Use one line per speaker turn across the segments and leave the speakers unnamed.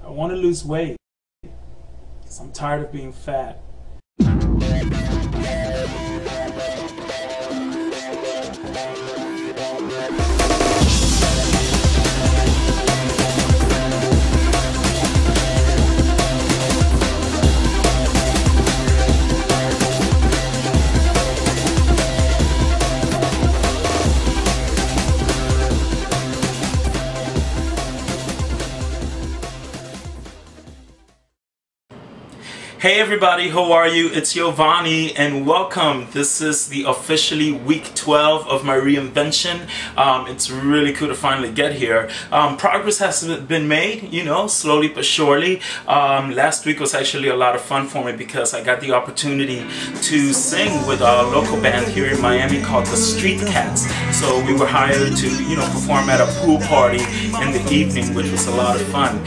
I want to lose weight because I'm tired of being fat. Hey everybody, how are you? It's YOVANNI and welcome. This is the officially week 12 of my reinvention. It's really cool to finally get here. Progress has been made, you know, slowly but surely. Last week was actually a lot of fun for me because I got the opportunity to sing with a local band here in Miami called the Street Cats. So we were hired to, you know, perform at a pool party in the evening, which was a lot of fun.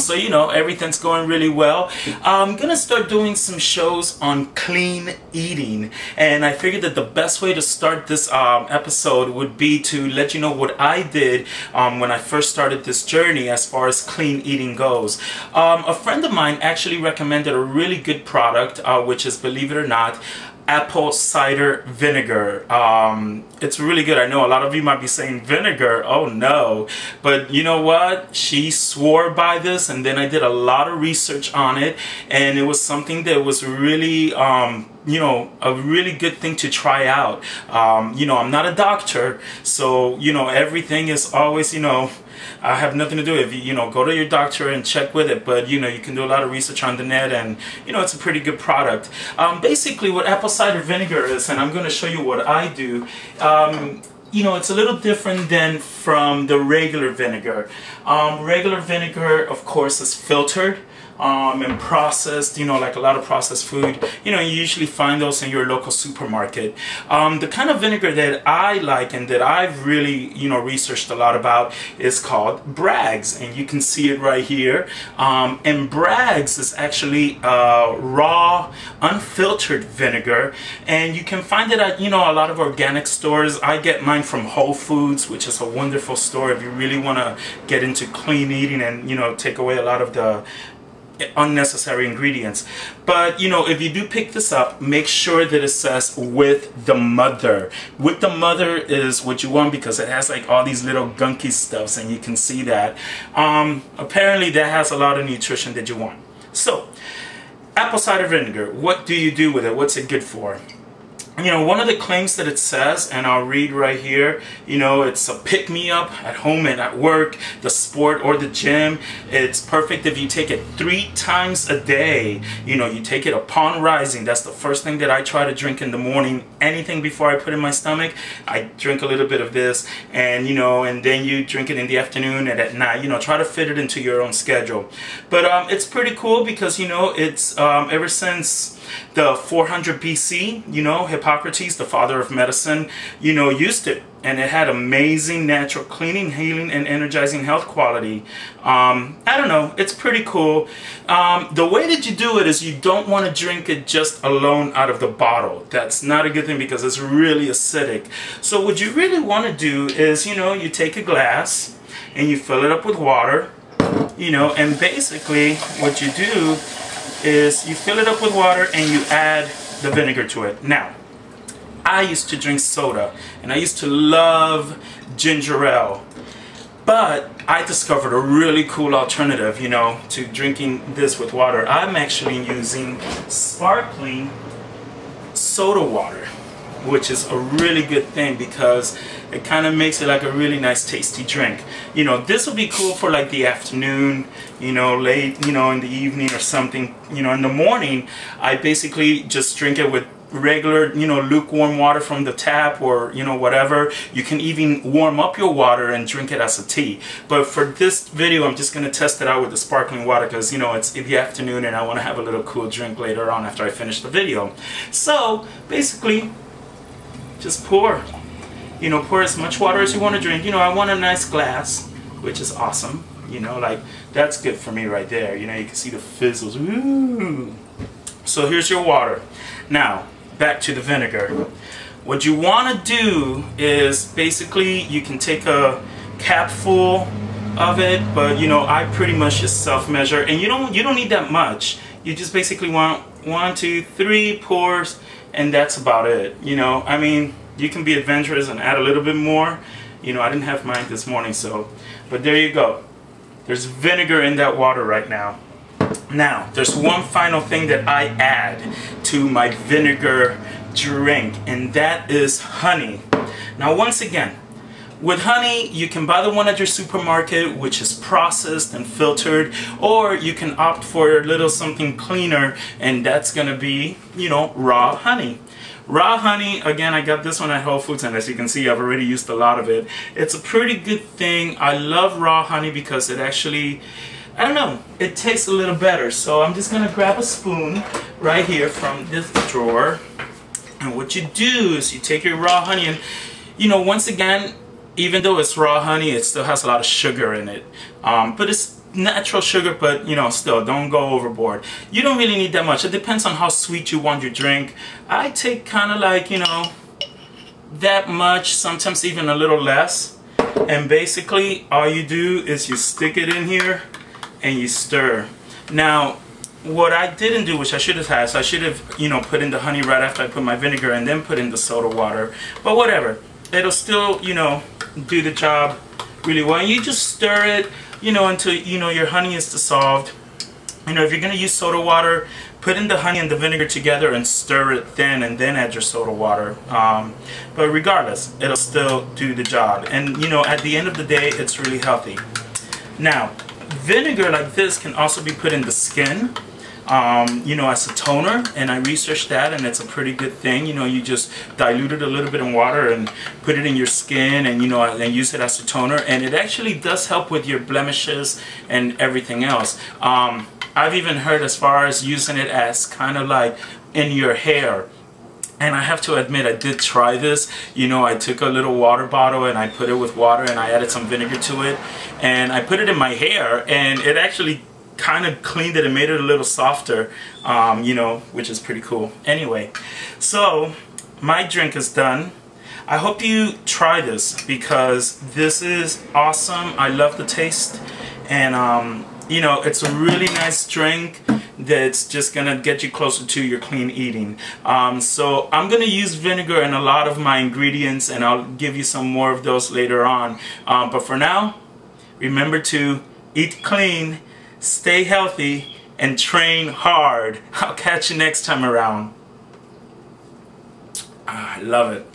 So, you know, everything's going really well. I'm gonna start doing some shows on clean eating, and I figured that the best way to start this episode would be to let you know what I did when I first started this journey as far as clean eating goes. A friend of mine actually recommended a really good product, which is, believe it or not, apple cider vinegar. It's really good. I know a lot of you might be saying vinegar, oh no, but you know what, she swore by this, and then I did a lot of research on it, and it was something that was really you know, a really good thing to try out. You know, I'm not a doctor, so you know, everything is always, you know, I have nothing to do with it. You know, go to your doctor and check with it, but you know, you can do a lot of research on the net, and you know, it's a pretty good product. Basically what apple cider vinegar is, and I'm going to show you what I do, you know, it's a little different than from the regular vinegar. Regular vinegar, of course, is filtered and processed, you know, like a lot of processed food. You know, you usually find those in your local supermarket. The kind of vinegar that I like and that I've really, you know, researched a lot about is called Bragg's, and you can see it right here. And Bragg's is actually raw, unfiltered vinegar, and you can find it at, you know, a lot of organic stores. I get mine from Whole Foods, which is a wonderful store if you really want to get into clean eating and, you know, take away a lot of the unnecessary ingredients. But you know, if you do pick this up, make sure that it says with the mother. With the mother is what you want because it has like all these little gunky stuffs, and you can see that apparently that has a lot of nutrition that you want. So apple cider vinegar, what do you do with it? What's it good for? You know, one of the claims that it says, and I'll read right here, you know, it's a pick-me-up at home and at work, the sport or the gym. It's perfect if you take it 3 times a day. You know, you take it upon rising. That's the first thing that I try to drink in the morning. Anything before I put in my stomach, I drink a little bit of this, and you know, and then you drink it in the afternoon and at night. You know, try to fit it into your own schedule. But it's pretty cool because, you know, it's ever since the 400 BC, you know, Hippocrates, the father of medicine, you know, used it, and it had amazing natural cleaning, healing, and energizing health quality. I don't know, it's pretty cool. The way that you do it is you don't want to drink it just alone out of the bottle. That's not a good thing because it's really acidic. So what you really want to do is, you know, you take a glass and you fill it up with water, you know, and basically what you do is you fill it up with water and you add the vinegar to it. Now, I used to drink soda, and I used to love ginger ale, but I discovered a really cool alternative, you know, to drinking this with water. I'm actually using sparkling soda water, which is a really good thing because it kind of makes it like a really nice tasty drink. You know, this will be cool for like the afternoon, you know, late, you know, in the evening or something. You know, in the morning, I basically just drink it with regular, you know, lukewarm water from the tap, or you know, whatever. You can even warm up your water and drink it as a tea. But for this video, I'm just going to test it out with the sparkling water because, you know, it's in the afternoon and I want to have a little cool drink later on after I finish the video. So basically, just pour. You know, pour as much water as you want to drink. You know, I want a nice glass, which is awesome. You know, like, that's good for me right there. You know, you can see the fizzles. Ooh. So here's your water. Now, back to the vinegar. What you want to do is basically you can take a cap full of it, but you know, I pretty much just self-measure, and you don't need that much. You just basically want 1, 2, 3 pours, and that's about it. You know, I mean, you can be adventurous and add a little bit more. You know, I didn't have mine this morning, so, but there you go. There's vinegar in that water right now. Now, there's one final thing that I add to my vinegar drink, and that is honey. Now, once again, with honey, you can buy the one at your supermarket, which is processed and filtered, or you can opt for a little something cleaner, and that's gonna be, you know, raw honey. Raw honey, again, I got this one at Whole Foods, and as you can see, I've already used a lot of it. It's a pretty good thing. I love raw honey because it actually, I don't know, it tastes a little better. So I'm just gonna grab a spoon right here from this drawer, and what you do is you take your raw honey, and you know, once again, even though it's raw honey, it still has a lot of sugar in it. But it's natural sugar, but you know, still, don't go overboard. You don't really need that much. It depends on how sweet you want your drink. I take kind of like, you know, that much, sometimes even a little less. And basically, all you do is you stick it in here and you stir. Now, what I didn't do, which I should have had, so I should have, you know, put in the honey right after I put my vinegar and then put in the soda water. But whatever, it'll still, you know, do the job really well. And you just stir it, you know, until, you know, your honey is dissolved. You know, if you're going to use soda water, put in the honey and the vinegar together and stir it thin, and then add your soda water. But regardless, it'll still do the job. And, you know, at the end of the day, it's really healthy. Now, vinegar like this can also be put in the skin, you know, as a toner, and I researched that, and it's a pretty good thing. You know, you just dilute it a little bit in water and put it in your skin, and you know, and use it as a toner, and it actually does help with your blemishes and everything else. I've even heard as far as using it as kind of like in your hair. And I have to admit, I did try this. You know, I took a little water bottle and I put it with water and I added some vinegar to it, and I put it in my hair, and it actually kind of cleaned it and made it a little softer, you know, which is pretty cool. Anyway, so my drink is done. I hope you try this because this is awesome. I love the taste, and you know, it's a really nice drink that's just gonna get you closer to your clean eating. So I'm gonna use vinegar in a lot of my ingredients, and I'll give you some more of those later on. But for now, remember to eat clean, stay healthy, and train hard. I'll catch you next time around. I love it.